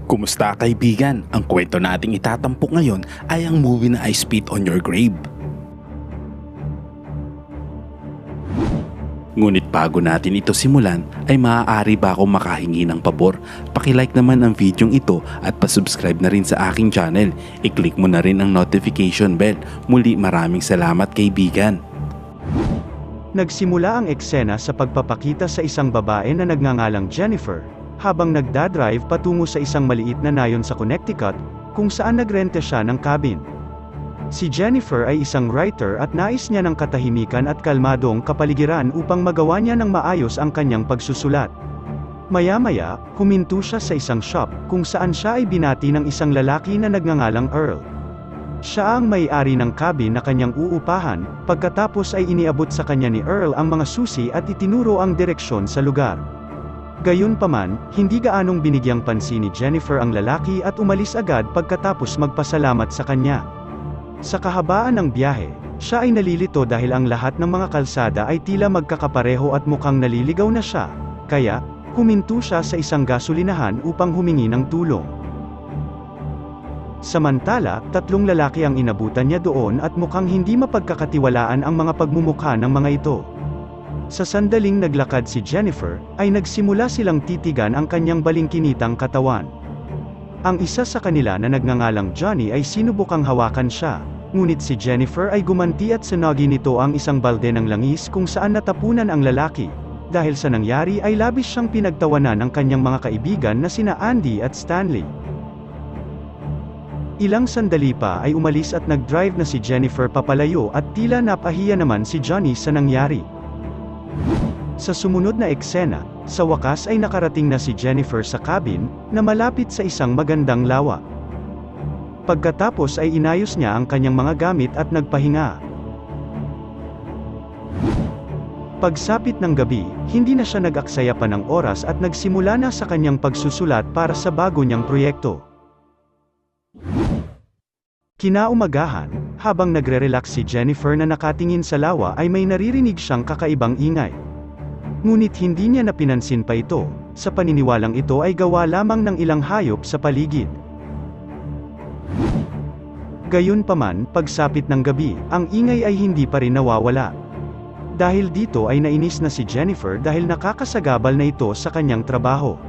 Kumusta kaibigan? Ang kwento nating itatampok ngayon ay ang movie na I Spit on Your Grave. Ngunit bago natin ito simulan, ay maaari ba akong makahingi ng pabor? Pakilike naman ang videong ito at pasubscribe na rin sa aking channel. I-click mo na rin ang notification bell. Muli maraming salamat kaibigan. Nagsimula ang eksena sa pagpapakita sa isang babae na nagngangalang Jennifer, habang nagdadrive patungo sa isang maliit na nayon sa Connecticut, kung saan nagrente siya ng cabin. Si Jennifer ay isang writer at nais niya ng katahimikan at kalmadong kapaligiran upang magawa niya ng maayos ang kanyang pagsusulat. Maya-maya, huminto siya sa isang shop, kung saan siya ay binati ng isang lalaki na nagngangalang Earl. Siya ang may-ari ng cabin na kanyang uupahan, pagkatapos ay iniabot sa kanya ni Earl ang mga susi at itinuro ang direksyon sa lugar. Gayunpaman, hindi gaanong binigyang pansin ni Jennifer ang lalaki at umalis agad pagkatapos magpasalamat sa kanya. Sa kahabaan ng biyahe, siya ay nalilito dahil ang lahat ng mga kalsada ay tila magkakapareho at mukhang naliligaw na siya, kaya, huminto siya sa isang gasolinahan upang humingi ng tulong. Samantala, tatlong lalaki ang inabutan niya doon at mukhang hindi mapagkakatiwalaan ang mga pagmumukha ng mga ito. Sa sandaling naglakad si Jennifer, ay nagsimula silang titigan ang kanyang balingkinitang katawan. Ang isa sa kanila na nagngangalang Johnny ay sinubukang hawakan siya, ngunit si Jennifer ay gumanti at sinagi nito ang isang balde ng langis kung saan natapunan ang lalaki. Dahil sa nangyari ay labis siyang pinagtawanan ng kanyang mga kaibigan na sina Andy at Stanley. Ilang sandali pa ay umalis at nag-drive na si Jennifer papalayo at tila napahiya naman si Johnny sa nangyari. Sa sumunod na eksena, sa wakas ay nakarating na si Jennifer sa cabin, na malapit sa isang magandang lawa. Pagkatapos ay inayos niya ang kanyang mga gamit at nagpahinga. Pagsapit ng gabi, hindi na siya nag-aksaya pa ng oras at nagsimula na sa kanyang pagsusulat para sa bago niyang proyekto. Kinaumagahan, habang nagre-relax si Jennifer na nakatingin sa lawa ay may naririnig siyang kakaibang ingay. Ngunit hindi niya napinansin pa ito, sa paniniwalang ito ay gawa lamang ng ilang hayop sa paligid. Gayunpaman, pagsapit ng gabi, ang ingay ay hindi pa rin nawawala. Dahil dito ay nainis na si Jennifer dahil nakakasagabal na ito sa kanyang trabaho.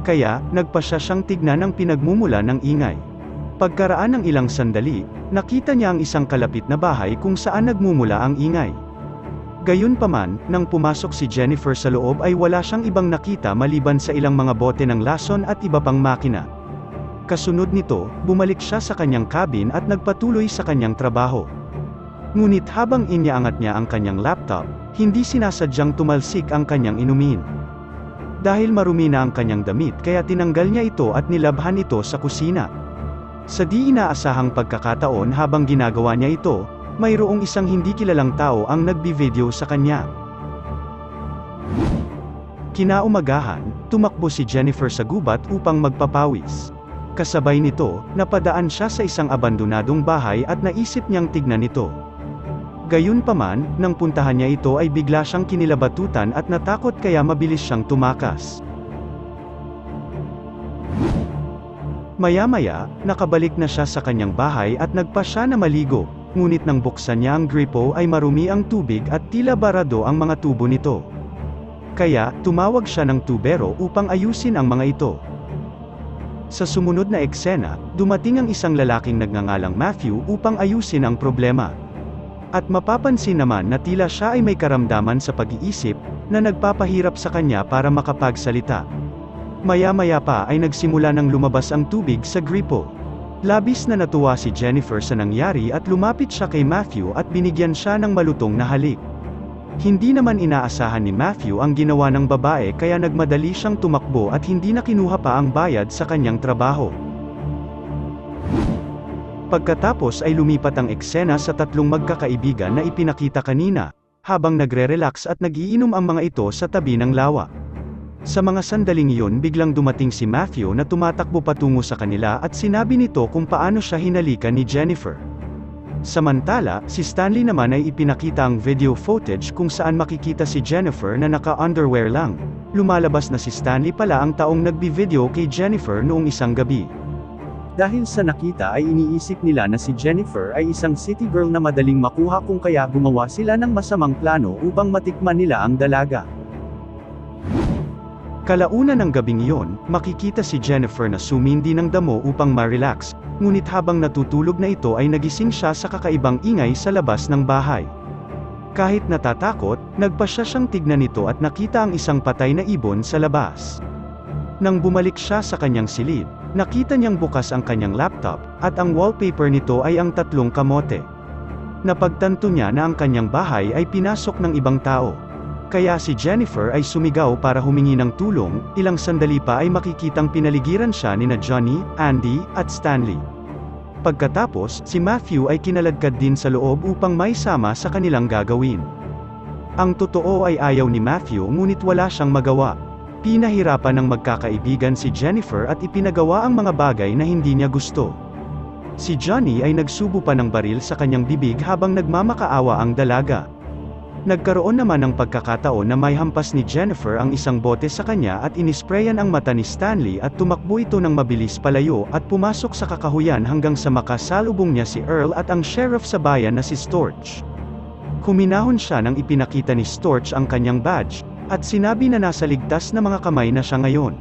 Kaya, nagpasya siyang tignan ang pinagmumula ng ingay. Pagkaraan ng ilang sandali, nakita niya ang isang kalapit na bahay kung saan nagmumula ang ingay. Gayunpaman, nang pumasok si Jennifer sa loob ay wala siyang ibang nakita maliban sa ilang mga bote ng lason at iba pang makina. Kasunod nito, bumalik siya sa kanyang cabin at nagpatuloy sa kanyang trabaho. Ngunit habang iniangat niya ang kanyang laptop, hindi sinasadyang tumalsik ang kanyang inumin. Dahil marumi na ang kanyang damit kaya tinanggal niya ito at nilabhan ito sa kusina. Sa di inaasahang pagkakataon habang ginagawa niya ito, mayroong isang hindi kilalang tao ang nagbi-video sa kanya. Kinaumagahan, tumakbo si Jennifer sa gubat upang magpapawis. Kasabay nito, napadaan siya sa isang abandonadong bahay at naisip niyang tignan ito. Gayunpaman, nang puntahan niya ito ay bigla siyang kinilabatutan at natakot kaya mabilis siyang tumakas. Maya-maya, nakabalik na siya sa kanyang bahay at nagpa siya na maligo, ngunit nang buksan niya ang gripo ay marumi ang tubig at tila barado ang mga tubo nito. Kaya, tumawag siya ng tubero upang ayusin ang mga ito. Sa sumunod na eksena, dumating ang isang lalaking nagngangalang Matthew upang ayusin ang problema. At mapapansin naman na tila siya ay may karamdaman sa pag-iisip, na nagpapahirap sa kanya para makapagsalita. Maya-maya pa ay nagsimula ng lumabas ang tubig sa gripo. Labis na natuwa si Jennifer sa nangyari at lumapit siya kay Matthew at binigyan siya ng malutong na halik. Hindi naman inaasahan ni Matthew ang ginawa ng babae kaya nagmadali siyang tumakbo at hindi na kinuha pa ang bayad sa kanyang trabaho. Pagkatapos ay lumipat ang eksena sa tatlong magkakaibigan na ipinakita kanina, habang nagre-relax at nagiinom ang mga ito sa tabi ng lawa. Sa mga sandaling iyon biglang dumating si Matthew na tumatakbo patungo sa kanila at sinabi nito kung paano siya hinalikan ni Jennifer. Samantala, si Stanley naman ay ipinakita ang video footage kung saan makikita si Jennifer na naka-underwear lang. Lumalabas na si Stanley pala ang taong nagbi-video kay Jennifer noong isang gabi. Dahil sa nakita ay iniisip nila na si Jennifer ay isang city girl na madaling makuha kung kaya gumawa sila ng masamang plano upang matikman nila ang dalaga. Kalaunan ng gabing iyon, makikita si Jennifer na sumindi ng damo upang ma-relax, ngunit habang natutulog na ito ay nagising siya sa kakaibang ingay sa labas ng bahay. Kahit natatakot, nagpasya siyang tignan ito at nakita ang isang patay na ibon sa labas. Nang bumalik siya sa kanyang silid, nakita niyang bukas ang kanyang laptop, at ang wallpaper nito ay ang 3 kamote. Napagtanto niya na ang kanyang bahay ay pinasok ng ibang tao. Kaya si Jennifer ay sumigaw para humingi ng tulong, ilang sandali pa ay makikitang pinaligiran siya nina Johnny, Andy, at Stanley. Pagkatapos, si Matthew ay kinaladkad din sa loob upang maisama sa kanilang gagawin. Ang totoo ay ayaw ni Matthew ngunit wala siyang magawa. Pinahirapan ng magkakaibigan si Jennifer at ipinagawa ang mga bagay na hindi niya gusto. Si Johnny ay nagsubo pa ng baril sa kanyang bibig habang nagmamakaawa ang dalaga. Nagkaroon naman ng pagkakataon na may hampas ni Jennifer ang isang bote sa kanya at inisprayan ang mata ni Stanley at tumakbo ito ng mabilis palayo at pumasok sa kakahuyan hanggang sa makasalubong niya si Earl at ang sheriff sa bayan na si Storch. Huminahon siya nang ipinakita ni Storch ang kanyang badge, at sinabi na nasa ligtas na mga kamay na siya ngayon.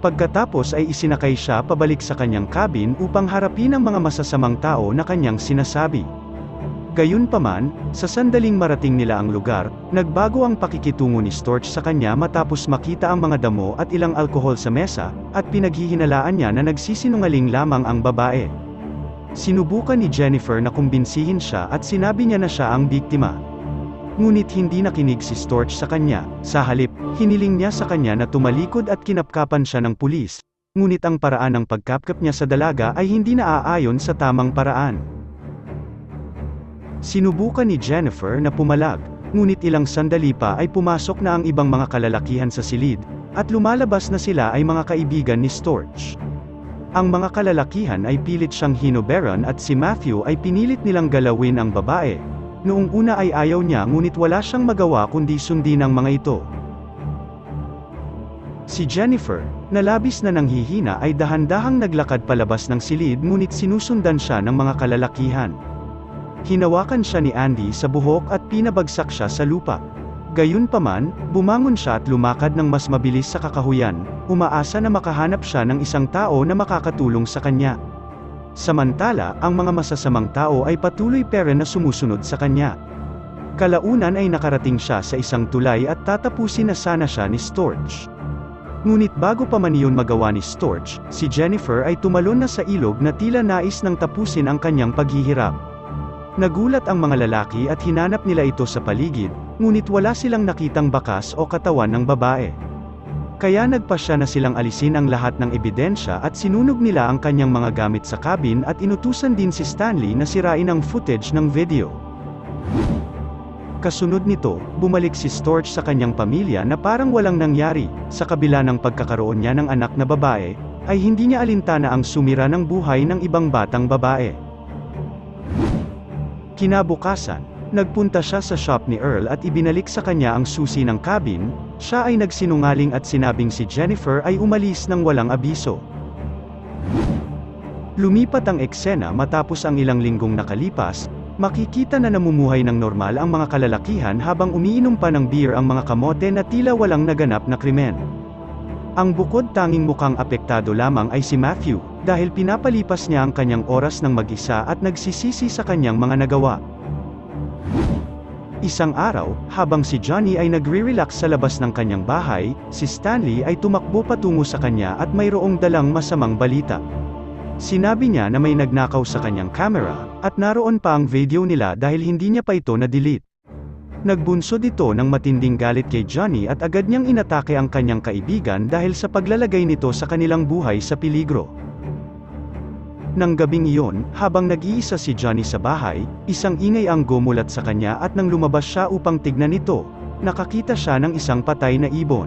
Pagkatapos ay isinakay siya pabalik sa kanyang cabin upang harapin ang mga masasamang tao na kanyang sinasabi. Gayunpaman, sa sandaling marating nila ang lugar, nagbago ang pakikitungo ni Storch sa kanya matapos makita ang mga damo at ilang alkohol sa mesa, at pinaghihinalaan niya na nagsisinungaling lamang ang babae. Sinubukan ni Jennifer na kumbinsihin siya at sinabi niya na siya ang biktima. Ngunit hindi nakinig si Storch sa kanya, sa halip, hiniling niya sa kanya na tumalikod at kinapkapan siya ng pulis, ngunit ang paraan ng pagkapkap niya sa dalaga ay hindi naaayon sa tamang paraan. Sinubukan ni Jennifer na pumalag, ngunit ilang sandali pa ay pumasok na ang ibang mga kalalakihan sa silid, at lumalabas na sila ay mga kaibigan ni Storch. Ang mga kalalakihan ay pilit siyang hinuberan at si Matthew ay pinilit nilang galawin ang babae. Noong una ay ayaw niya ngunit wala siyang magawa kundi sundin ang mga ito. Si Jennifer, na labis na nanghihina ay dahan-dahang naglakad palabas ng silid ngunit sinusundan siya ng mga kalalakihan. Hinawakan siya ni Andy sa buhok at pinabagsak siya sa lupa. Gayunpaman, bumangon siya at lumakad ng mas mabilis sa kakahuyan, umaasa na makahanap siya ng isang tao na makakatulong sa kanya. Samantala, ang mga masasamang tao ay patuloy na sumusunod sa kanya. Kalaunan ay nakarating siya sa isang tulay at tatapusin na sana siya ni Storch. Ngunit bago pa man iyon magawa ni Storch, si Jennifer ay tumalon na sa ilog na tila nais nang tapusin ang kanyang paghihirap. Nagulat ang mga lalaki at hinanap nila ito sa paligid, ngunit wala silang nakitang bakas o katawan ng babae. Kaya nagpasya na silang alisin ang lahat ng ebidensya at sinunog nila ang kanyang mga gamit sa cabin at inutusan din si Stanley na sirain ang footage ng video. Kasunod nito, bumalik si Storch sa kanyang pamilya na parang walang nangyari, sa kabila ng pagkakaroon niya ng anak na babae, ay hindi niya alintana ang sumira ng buhay ng ibang batang babae. Kinabukasan, nagpunta siya sa shop ni Earl at ibinalik sa kanya ang susi ng cabin. Siya ay nagsinungaling at sinabing si Jennifer ay umalis ng walang abiso. Lumipat ang eksena matapos ang ilang linggong nakalipas, makikita na namumuhay ng normal ang mga kalalakihan habang umiinom pa ng beer ang mga kamote na tila walang naganap na krimen. Ang bukod tanging mukhang apektado lamang ay si Matthew, dahil pinapalipas niya ang kanyang oras ng mag-isa at nagsisisi sa kanyang mga nagawa. Isang araw, habang si Johnny ay nagre-relax sa labas ng kanyang bahay, si Stanley ay tumakbo patungo sa kanya at mayroong dalang masamang balita. Sinabi niya na may nagnakaw sa kanyang camera, at naroon pa ang video nila dahil hindi niya pa ito na-delete. Nagbunsod ito ng matinding galit kay Johnny at agad niyang inatake ang kanyang kaibigan dahil sa paglalagay nito sa kanilang buhay sa peligro. Nang gabing iyon, habang nag-iisa si Johnny sa bahay, isang ingay ang gumulat sa kanya at nang lumabas siya upang tignan ito, nakakita siya ng isang patay na ibon.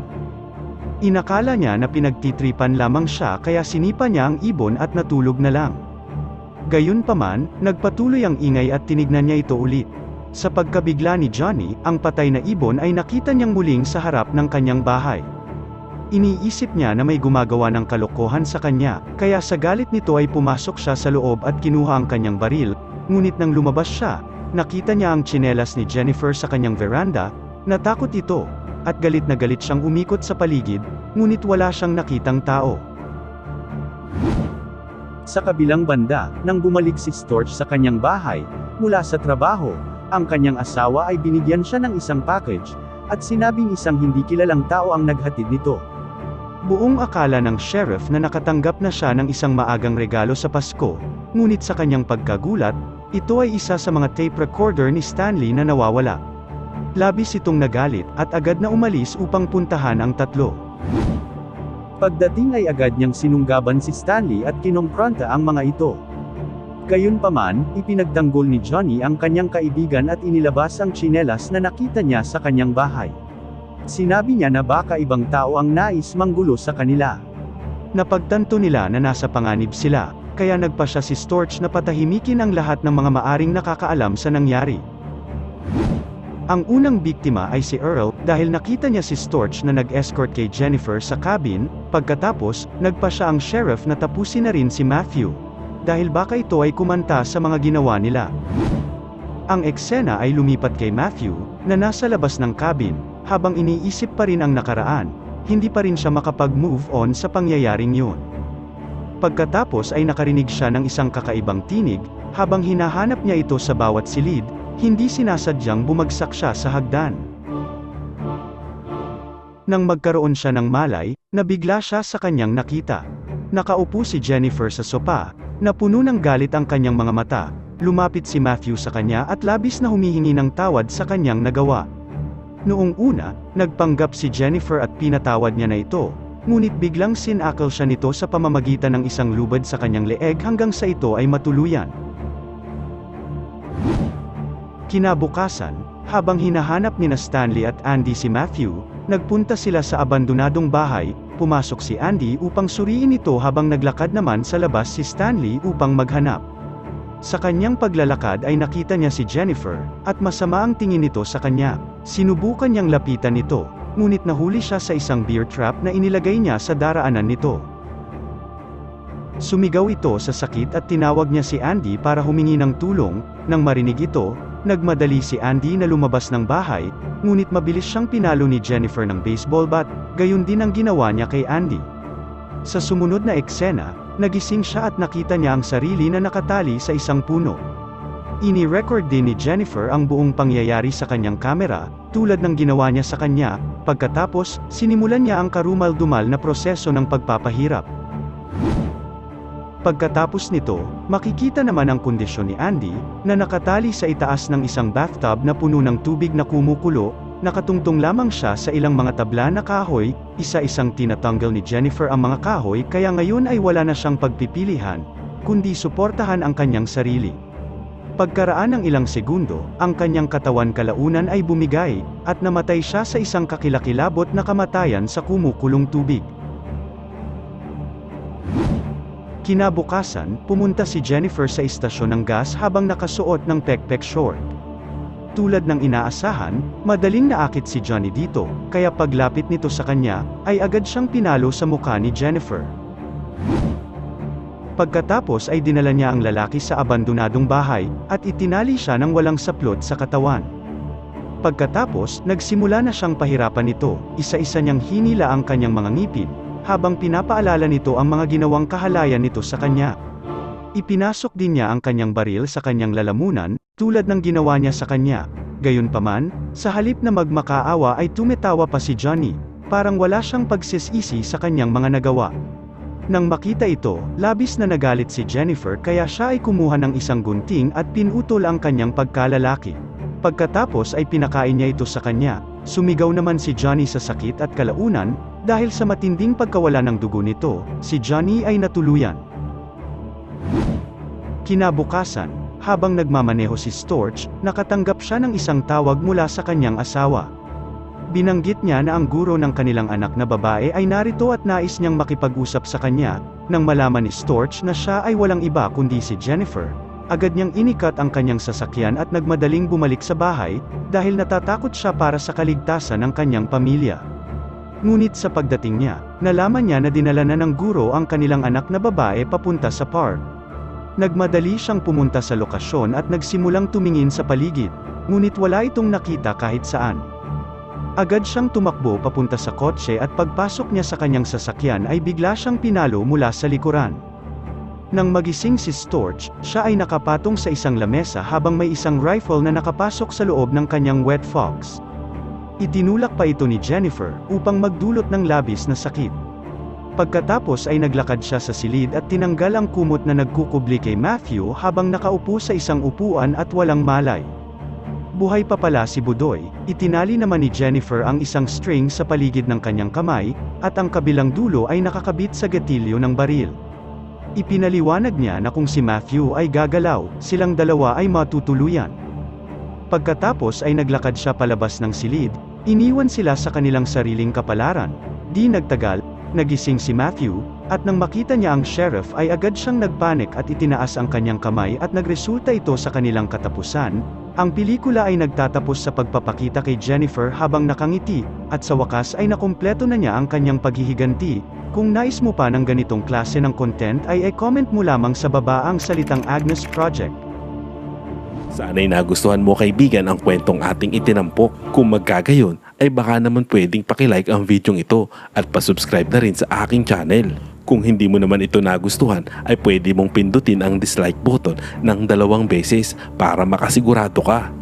Inakala niya na pinagtitripan lamang siya kaya sinipa niya ang ibon at natulog na lang. Gayunpaman, nagpatuloy ang ingay at tinignan niya ito ulit. Sa pagkabigla ni Johnny, ang patay na ibon ay nakita niyang muling sa harap ng kanyang bahay. Iniisip niya na may gumagawa ng kalokohan sa kanya, kaya sa galit nito ay pumasok siya sa loob at kinuha ang kanyang baril, ngunit nang lumabas siya, nakita niya ang tsinelas ni Jennifer sa kanyang veranda, natakot ito, at galit na galit siyang umikot sa paligid, ngunit wala siyang nakitang tao. Sa kabilang banda, nang bumalik si Storch sa kanyang bahay, mula sa trabaho, ang kanyang asawa ay binigyan siya ng isang package, at sinabing isang hindi kilalang tao ang naghatid nito. Buong akala ng sheriff na nakatanggap na siya ng isang maagang regalo sa Pasko, ngunit sa kanyang pagkagulat, ito ay isa sa mga tape recorder ni Stanley na nawawala. Labis itong nagalit at agad na umalis upang puntahan ang tatlo. Pagdating ay agad niyang sinunggaban si Stanley at kinompronta ang mga ito. Gayunpaman, ipinagtanggol ni Johnny ang kanyang kaibigan at inilabas ang tsinelas na nakita niya sa kanyang bahay. Sinabi niya na baka ibang tao ang nais manggulo sa kanila. Napagtanto nila na nasa panganib sila, kaya nagpa siya si Storch na patahimikin ang lahat ng mga maaring nakakaalam sa nangyari. Ang unang biktima ay si Earl, dahil nakita niya si Storch na nag-escort kay Jennifer sa cabin. Pagkatapos, nagpa siya ang sheriff na tapusin na rin si Matthew, dahil baka ito ay kumanta sa mga ginawa nila. Ang eksena ay lumipat kay Matthew, na nasa labas ng cabin, habang iniisip pa rin ang nakaraan, hindi pa rin siya makapag-move on sa pangyayaring yun. Pagkatapos ay nakarinig siya ng isang kakaibang tinig, habang hinahanap niya ito sa bawat silid, hindi sinasadyang bumagsak siya sa hagdan. Nang magkaroon siya ng malay, nabigla siya sa kanyang nakita. Nakaupo si Jennifer sa sopa, na puno ng galit ang kanyang mga mata. Lumapit si Matthew sa kanya at labis na humihingi ng tawad sa kanyang nagawa. Noong una, nagpanggap si Jennifer at pinatawad niya na ito, ngunit biglang sinakal siya nito sa pamamagitan ng isang lubad sa kanyang leeg hanggang sa ito ay matuluyan. Kinabukasan, habang hinahanap nina Stanley at Andy si Matthew, nagpunta sila sa abandonadong bahay. Pumasok si Andy upang suriin ito habang naglakad naman sa labas si Stanley upang maghanap. Sa kanyang paglalakad ay nakita niya si Jennifer, at masama ang tingin nito sa kanya. Sinubukan niyang lapitan ito, ngunit nahuli siya sa isang bear trap na inilagay niya sa daraanan nito. Sumigaw ito sa sakit at tinawag niya si Andy para humingi ng tulong. Nang marinig ito, nagmadali si Andy na lumabas ng bahay, ngunit mabilis siyang pinalo ni Jennifer ng baseball bat, gayon din ang ginawa niya kay Andy. Sa sumunod na eksena, nagising siya at nakita niya ang sarili na nakatali sa isang puno. Ini-record din ni Jennifer ang buong pangyayari sa kanyang kamera, tulad ng ginawa niya sa kanya. Pagkatapos, sinimulan niya ang karumal-dumal na proseso ng pagpapahirap. Pagkatapos nito, makikita naman ang kondisyon ni Andy, na nakatali sa itaas ng isang bathtub na puno ng tubig na kumukulo. Nakatungtong lamang siya sa ilang mga tabla na kahoy. Isa-isang tinatanggal ni Jennifer ang mga kahoy, kaya ngayon ay wala na siyang pagpipilihan, kundi suportahan ang kanyang sarili. Pagkaraan ng ilang segundo, ang kanyang katawan kalaunan ay bumigay, at namatay siya sa isang kakilakilabot na kamatayan sa kumukulong tubig. Kinabukasan, pumunta si Jennifer sa istasyon ng gas habang nakasuot ng pekpek short. Tulad ng inaasahan, madaling naakit si Johnny dito, kaya paglapit nito sa kanya, ay agad siyang pinalo sa mukha ni Jennifer. Pagkatapos ay dinala niya ang lalaki sa abandonadong bahay, at itinali siya ng walang saplot sa katawan. Pagkatapos, nagsimula na siyang pahirapan nito, isa-isa niyang hinila ang kanyang mga ngipin, habang pinapaalala nito ang mga ginawang kahalayan nito sa kanya. Ipinasok din niya ang kanyang baril sa kanyang lalamunan, tulad ng ginawa niya sa kanya. Gayunpaman, sa halip na magmakaawa ay tumetawa pa si Johnny, parang wala siyang pagsisisi sa kanyang mga nagawa. Nang makita ito, labis na nagalit si Jennifer kaya siya ay kumuha ng isang gunting at pinutol ang kanyang pagkalalaki. Pagkatapos ay pinakain niya ito sa kanya. Sumigaw naman si Johnny sa sakit at kalaunan, dahil sa matinding pagkawala ng dugo nito, si Johnny ay natuluyan. Kinabukasan, habang nagmamaneho si Storch, nakatanggap siya ng isang tawag mula sa kanyang asawa. Binanggit niya na ang guro ng kanilang anak na babae ay narito at nais niyang makipag-usap sa kanya. Nang malaman ni Storch na siya ay walang iba kundi si Jennifer, agad niyang inikat ang kanyang sasakyan at nagmadaling bumalik sa bahay, dahil natatakot siya para sa kaligtasan ng kanyang pamilya. Ngunit sa pagdating niya, nalaman niya na dinala na ng guro ang kanilang anak na babae papunta sa park. Nagmadali siyang pumunta sa lokasyon at nagsimulang tumingin sa paligid, ngunit wala itong nakita kahit saan. Agad siyang tumakbo papunta sa kotse at pagpasok niya sa kanyang sasakyan ay bigla siyang pinalo mula sa likuran. Nang magising si Storch, siya ay nakapatong sa isang lamesa habang may isang rifle na nakapasok sa loob ng kanyang Wet Fox. Itinulak pa ito ni Jennifer, upang magdulot ng labis na sakit. Pagkatapos ay naglakad siya sa silid at tinanggal ang kumot na nagkukubli kay Matthew habang nakaupo sa isang upuan at walang malay. Buhay pa pala si Budoy. Itinali naman ni Jennifer ang isang string sa paligid ng kanyang kamay, at ang kabilang dulo ay nakakabit sa gatilyo ng baril. Ipinaliwanag niya na kung si Matthew ay gagalaw, silang dalawa ay matutuluyan. Pagkatapos ay naglakad siya palabas ng silid, iniwan sila sa kanilang sariling kapalaran. Di nagtagal, nagising si Matthew, at nang makita niya ang sheriff ay agad siyang nagpanik at itinaas ang kanyang kamay at nagresulta ito sa kanilang katapusan. Ang pelikula ay nagtatapos sa pagpapakita kay Jennifer habang nakangiti, at sa wakas ay nakumpleto na niya ang kanyang paghihiganti. Kung nais mo pa ng ganitong klase ng content ay i-comment mo lamang sa baba ang salitang Agnes Project. Sana'y nagustuhan mo kaibigan ang kwentong ating itinampok. Kung magkagayon, ay baka naman pwedeng pakilike ang videong ito at pasubscribe na rin sa aking channel. Kung hindi mo naman ito nagustuhan, ay pwede mong pindutin ang dislike button ng 2 beses para makasigurado ka.